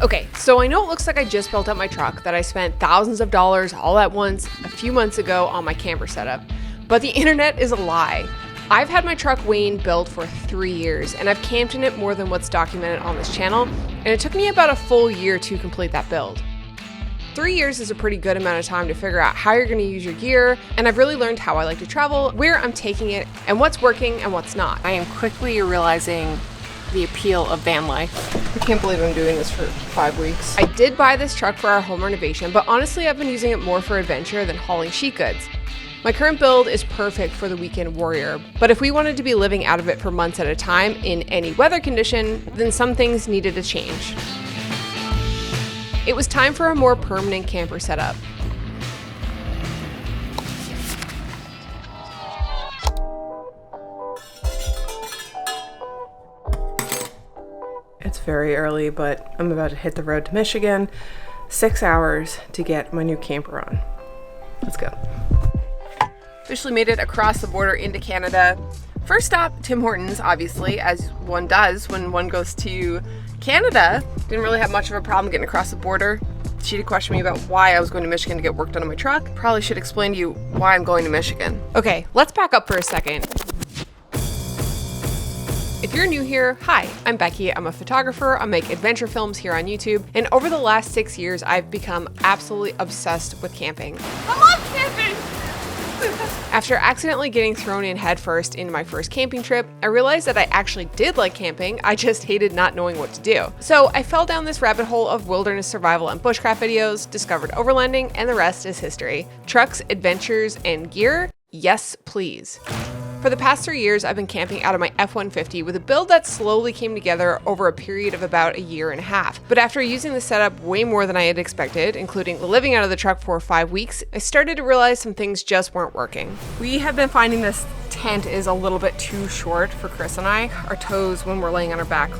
Okay, so I know it looks like I just built up my truck, that I spent thousands of dollars all at once a few months ago on my camper setup, but the internet is a lie. I've had my truck Wayne built for 3 years, and I've camped in it more than what's documented on this channel, and it took me about a full year to complete that build. 3 years is a pretty good amount of time to figure out how you're going to use your gear, and I've really learned how I like to travel, where I'm taking it, and what's working and what's not. I am quickly realizing the appeal of van life. I can't believe I'm doing this for 5 weeks. I did buy this truck for our home renovation, but honestly I've been using it more for adventure than hauling sheet goods. My current build is perfect for the weekend warrior, but if we wanted to be living out of it for months at a time in any weather condition, then some things needed to change. It was time for a more permanent camper setup. It's very early, but I'm about to hit the road to Michigan. 6 hours to get my new camper on. Let's go. Officially made it across the border into Canada. First stop, Tim Hortons, obviously, as one does when one goes to Canada. Didn't really have much of a problem getting across the border. She did question me about why I was going to Michigan to get work done on my truck. Probably should explain to you why I'm going to Michigan. Okay, let's back up for a second. If you're new here, hi, I'm Becky. I'm a photographer. I make adventure films here on YouTube. And over the last 6 years, I've become absolutely obsessed with camping. I love camping! After accidentally getting thrown in headfirst into my first camping trip, I realized that I actually did like camping, I just hated not knowing what to do. So I fell down this rabbit hole of wilderness survival and bushcraft videos, discovered overlanding, and the rest is history. Trucks, adventures, and gear? Yes, please. For the past 3 years, I've been camping out of my F-150 with a build that slowly came together over a period of about a year and a half. But after using the setup way more than I had expected, including living out of the truck for 5 weeks, I started to realize some things just weren't working. We have been finding this tent is a little bit too short for Chris and I. Our toes, when we're laying on our back,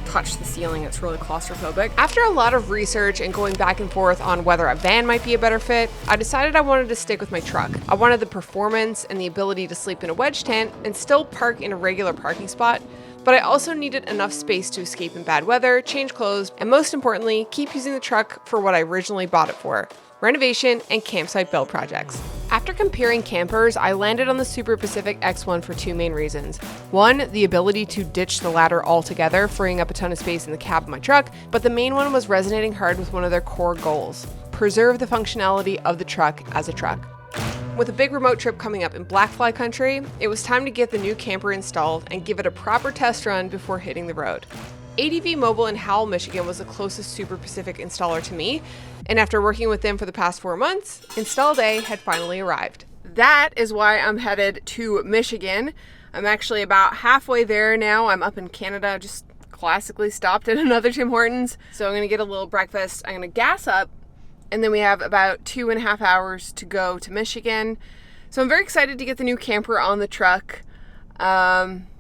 touch the ceiling. It's really claustrophobic. After a lot of research and going back and forth on whether a van might be a better fit, I decided I wanted to stick with my truck. I wanted the performance and the ability to sleep in a wedge tent and still park in a regular parking spot, but I also needed enough space to escape in bad weather, change clothes, and most importantly, keep using the truck for what I originally bought it for: renovation and campsite build projects. After comparing campers, I landed on the Super Pacific X1 for 2 main reasons. One, the ability to ditch the ladder altogether, freeing up a ton of space in the cab of my truck, but the main one was resonating hard with one of their core goals: preserve the functionality of the truck as a truck. With a big remote trip coming up in Blackfly country, it was time to get the new camper installed and give it a proper test run before hitting the road. ADV Mobile in Howell, Michigan was the closest Super Pacific installer to me, and after working with them for the past 4 months, install day had finally arrived. That is why I'm headed to Michigan. I'm actually about halfway there now. I'm up in Canada, just classically stopped at another Tim Hortons. So I'm gonna get a little breakfast, I'm gonna gas up, and then we have about 2.5 hours to go to Michigan. So I'm very excited to get the new camper on the truck.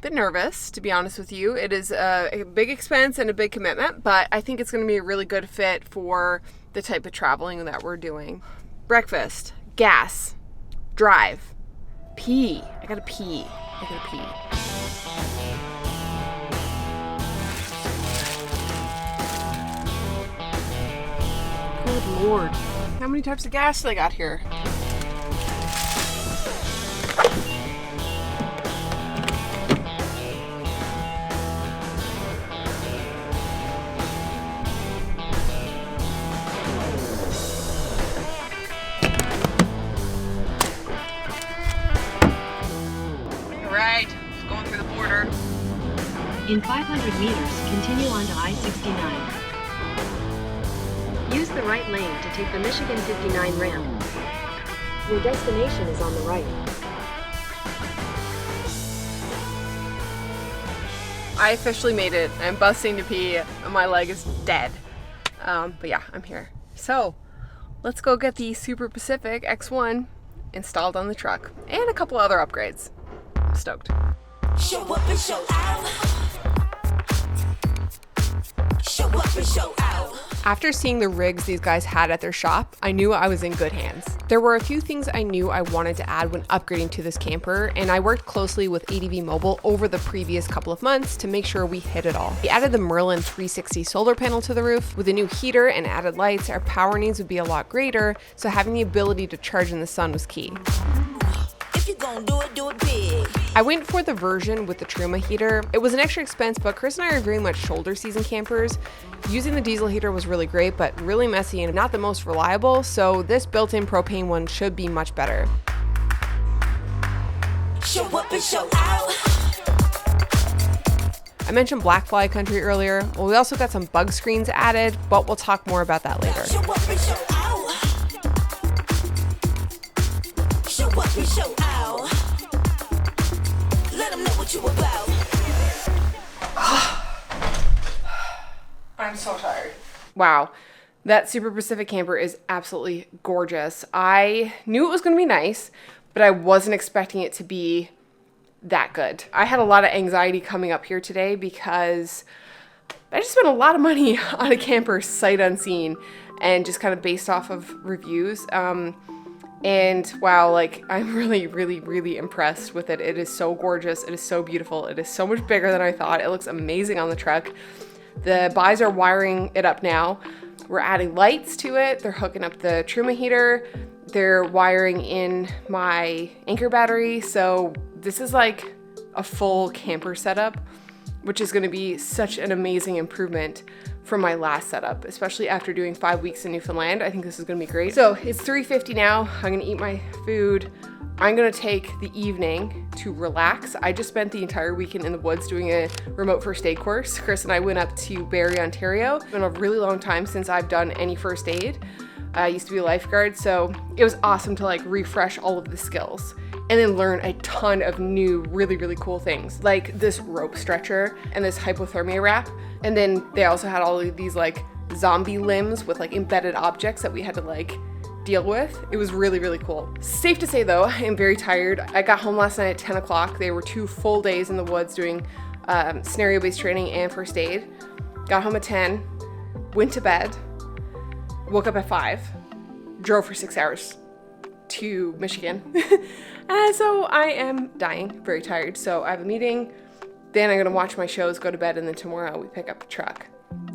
Bit nervous, to be honest with you. It is a big expense and a big commitment, but I think it's going to be a really good fit for the type of traveling that we're doing. Breakfast, gas, drive, pee. I gotta pee. Good Lord. How many types of gas do they got here? In 500 meters, continue on to I-69. Use the right lane to take the Michigan 59 ramp. Your destination is on the right. I officially made it. I'm busting to pee and my leg is dead. But yeah, I'm here. So let's go get the Super Pacific X1 installed on the truck and a couple other upgrades. I'm stoked. Show up and show out. Show up and show out. After seeing the rigs these guys had at their shop, I knew I was in good hands. There were a few things I knew I wanted to add when upgrading to this camper, and I worked closely with ADV Mobile over the previous couple of months to make sure we hit it all. We added the Merlin 360 solar panel to the roof. With a new heater and added lights, our power needs would be a lot greater, so having the ability to charge in the sun was key. If you're gonna do it big. I went for the version with the Truma heater. It was an extra expense, but Chris and I are very much shoulder season campers. Using the diesel heater was really great, but really messy and not the most reliable, so this built-in propane one should be much better. Show up and show out. I mentioned black fly country earlier. Well, we also got some bug screens added, but we'll talk more about that later. Show up and show out. Show up and show out. Let them know what you about. I'm so tired. Wow. That Super Pacific camper is absolutely gorgeous. I knew it was going to be nice, but I wasn't expecting it to be that good. I had a lot of anxiety coming up here today because I just spent a lot of money on a camper sight unseen and just kind of based off of reviews. And wow, like I'm really impressed with it. It is so gorgeous. It is so beautiful. It is so much bigger than I thought. It looks amazing on the truck. The buys are wiring it up now. We're adding lights to it. They're hooking up the Truma heater. They're wiring in my anchor battery. So this is like a full camper setup, which is going to be such an amazing improvement from my last setup, especially after doing 5 weeks in Newfoundland. I think this is going to be great. So it's 3:50 now. I'm going to eat my food. I'm going to take the evening to relax. I just spent the entire weekend in the woods doing a remote first aid course. Chris and I went up to Barrie, Ontario. It's been a really long time since I've done any first aid. I used to be a lifeguard, so it was awesome to like refresh all of the skills and then learn a ton of new, really cool things, like this rope stretcher and this hypothermia wrap. And then they also had all of these like zombie limbs with like embedded objects that we had to like deal with. It was really cool. Safe to say though, I am very tired. I got home last night at 10 o'clock. They were 2 full days in the woods doing scenario-based training and first aid. Got home at 10, went to bed, woke up at 5, drove for 6 hours to Michigan. And so I am dying, very tired. So I have a meeting, then I'm gonna watch my shows, go to bed, and then tomorrow we pick up the truck.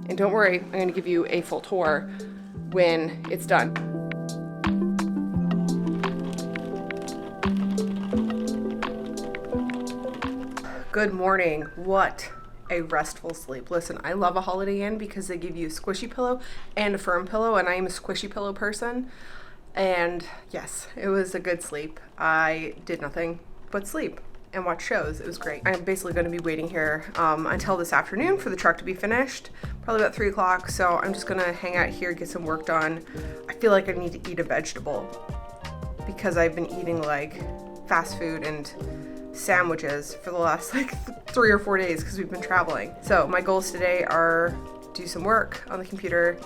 And don't worry, I'm gonna give you a full tour when it's done. Good morning. What a restful sleep. Listen, I love a Holiday Inn because they give you a squishy pillow and a firm pillow, and I am a squishy pillow person. And yes, it was a good sleep. I did nothing but sleep and watch shows. It was great. I'm basically going to be waiting here until this afternoon for the truck to be finished, probably about 3 o'clock. So I'm just going to hang out here, get some work done. I feel like I need to eat a vegetable because I've been eating like fast food and sandwiches for the last like 3 or 4 days because we've been traveling. So my goals today are do some work on the computer,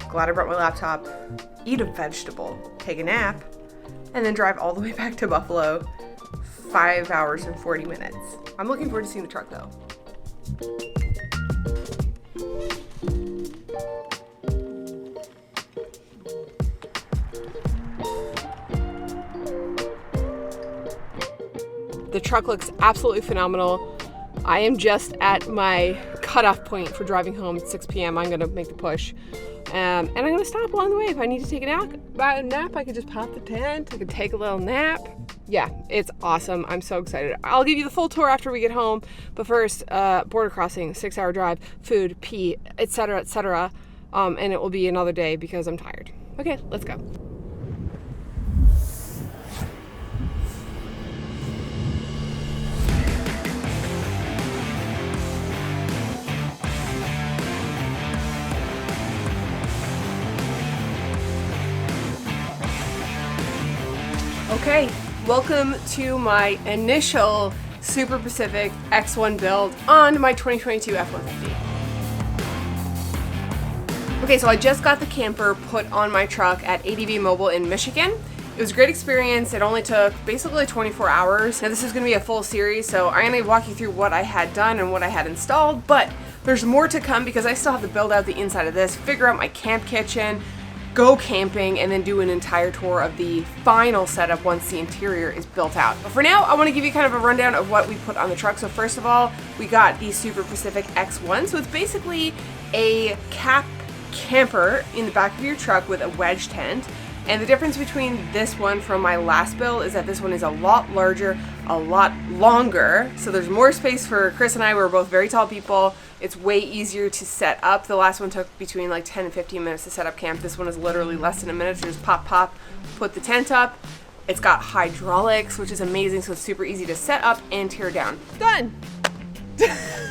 glad I brought my laptop, eat a vegetable, take a nap, and then drive all the way back to Buffalo, 5 hours and 40 minutes. I'm looking forward to seeing the truck though. The truck looks absolutely phenomenal. I am just at my cutoff point for driving home at 6 p.m. I'm gonna make the push. And I'm gonna stop along the way. If I need to take a nap, I could just pop the tent. I could take a little nap. Yeah, it's awesome. I'm so excited. I'll give you the full tour after we get home. But first, border crossing, 6-hour drive, food, pee, etc., etc. And it will be another day because I'm tired. Okay, let's go. Okay, welcome to my initial Super Pacific X1 build on my 2022 F-150. Okay, so I just got the camper put on my truck at ADV Mobile in Michigan. It was a great experience. It only took basically 24 hours. Now this is gonna be a full series, so I'm gonna walk you through what I had done and what I had installed, but There's more to come because I still have to build out the inside of this, figure out my camp kitchen, go camping, and then do an entire tour of the final setup once the interior is built out. But for now, I want to give you kind of a rundown of what we put on the truck. So first of all, we got the Super Pacific X1. So it's basically a camper in the back of your truck with a wedge tent. And the difference between this one from my last build is that this one is a lot larger, a lot longer. So there's more space for Chris and I. We're both very tall people. It's way easier to set up. The last one took between like 10 and 15 minutes to set up camp. This one is literally less than a minute. So just pop, put the tent up. It's got hydraulics, which is amazing. So it's super easy to set up and tear down. Done.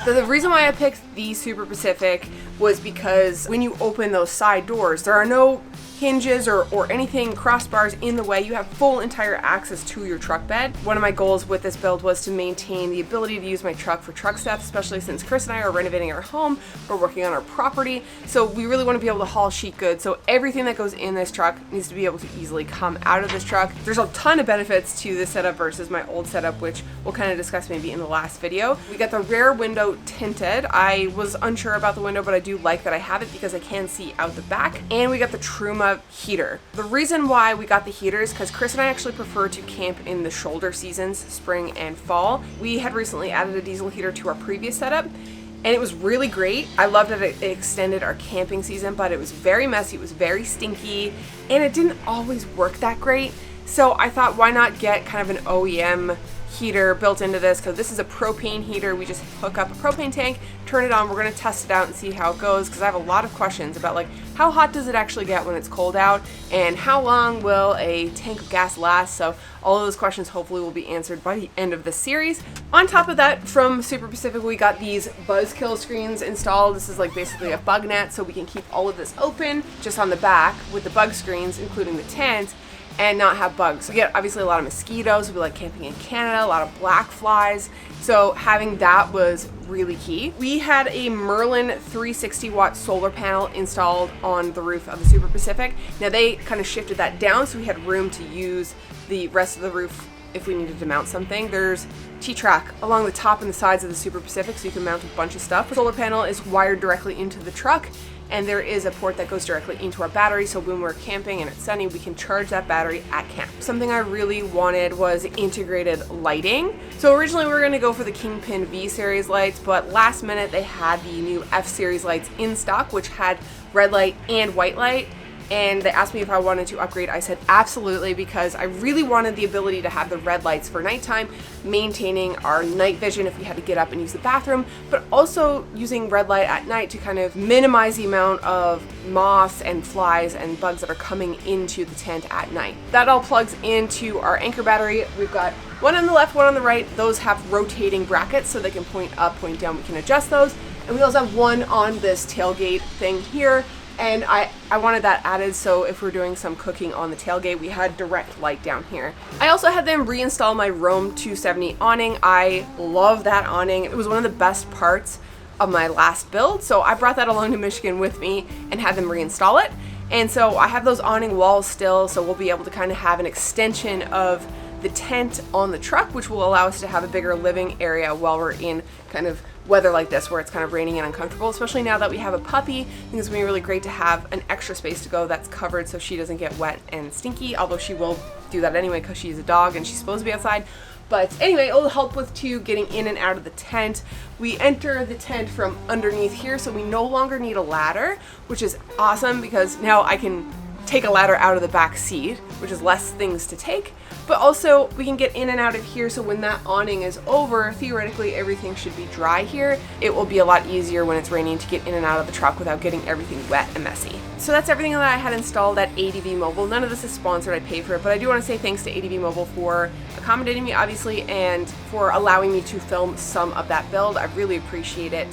So the reason why I picked the Super Pacific was because when you open those side doors, there are no hinges or anything, crossbars in the way. You have full entire access to your truck bed. One of my goals with this build was to maintain the ability to use my truck for truck stuff, especially since Chris and I are renovating our home. We're working on our property. So we really want to be able to haul sheet goods. So everything that goes in this truck needs to be able to easily come out of this truck. There's a ton of benefits to this setup versus my old setup, which we'll kind of discuss maybe in the last video. We got the rear window tinted. I was unsure about the window, but I do like that I have it because I can see out the back. And we got the Truma heater. The reason why we got the heater is because Chris and I actually prefer to camp in the shoulder seasons, spring and fall. We had recently added a diesel heater to our previous setup, and it was really great. I loved that it extended our camping season, but it was very messy, it was very stinky, and it didn't always work that great. So I thought, why not get kind of an OEM heater built into this, because this is a propane heater. We just hook up a propane tank, turn it on. We're going to test it out and see how it goes, because I have a lot of questions about like how hot does it actually get when it's cold out, and how long will a tank of gas last. So all of those questions hopefully will be answered by the end of the series. On top of that, from Super Pacific, we got these buzzkill screens installed. This is like basically a bug net, so we can keep all of this open just on the back with the bug screens, including the tent, and not have bugs. We get obviously a lot of mosquitoes. We like camping in Canada, a lot of black flies. So having that was really key. We had a Merlin 360 watt solar panel installed on the roof of the Super Pacific. Now they kind of shifted that down, so we had room to use the rest of the roof if we needed to mount something. There's T-track along the top and the sides of the Super Pacific, so you can mount a bunch of stuff. The solar panel is wired directly into the truck, and there is a port that goes directly into our battery, so when we're camping and it's sunny, we can charge that battery at camp. Something I really wanted was integrated lighting. So originally we were going to go for the Kingpin V series lights, but last minute they had the new F series lights in stock, which had red light and white light. And they asked me if I wanted to upgrade. I said absolutely, because I really wanted the ability to have the red lights for nighttime, maintaining our night vision if we had to get up and use the bathroom, but also using red light at night to kind of minimize the amount of moths and flies and bugs that are coming into the tent at night. That all plugs into our anchor battery. We've got one on the left, one on the right. Those have rotating brackets, so they can point up, point down. We can adjust those. And we also have one on this tailgate thing here. And I wanted that added, so if we're doing some cooking on the tailgate, we had direct light down here. I also had them reinstall my Roam 270 awning. I love that awning. It was one of the best parts of my last build, so I brought that along to Michigan with me and had them reinstall it. And so I have those awning walls still, so we'll be able to kind of have an extension of the tent on the truck, which will allow us to have a bigger living area while we're in kind of weather like this where it's kind of raining and uncomfortable, especially now that we have a puppy. I think it's gonna be really great to have an extra space to go that's covered so she doesn't get wet and stinky, although she will do that anyway because she's a dog and she's supposed to be outside. But anyway, it'll help with getting in and out of the tent. We enter the tent from underneath here, so we no longer need a ladder, which is awesome because now I can take a ladder out of the back seat, which is less things to take. But also we can get in and out of here, so when that awning is over, theoretically everything should be dry here. It will be a lot easier when it's raining to get in and out of the truck without getting everything wet and messy. So that's everything that I had installed at ADV Mobile. None of this is sponsored, I paid for it, but I do want to say thanks to ADV Mobile for accommodating me, obviously, and for allowing me to film some of that build. I really appreciate it.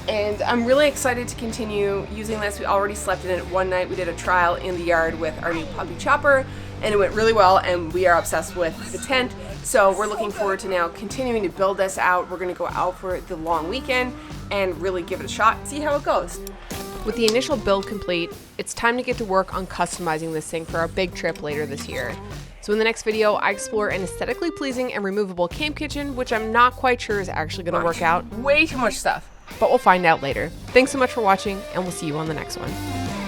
And I'm really excited to continue using this. We already slept in it one night. We did a trial in the yard with our new puppy Chopper, and it went really well, and we are obsessed with the tent. So we're looking forward to now continuing to build this out. We're gonna go out for the long weekend and really give it a shot, see how it goes. With the initial build complete, it's time to get to work on customizing this thing for our big trip later this year. So in the next video, I explore an aesthetically pleasing and removable camp kitchen, which I'm not quite sure is actually gonna work out. Way too much stuff. but we'll find out later. Thanks so much for watching, and we'll see you on the next one.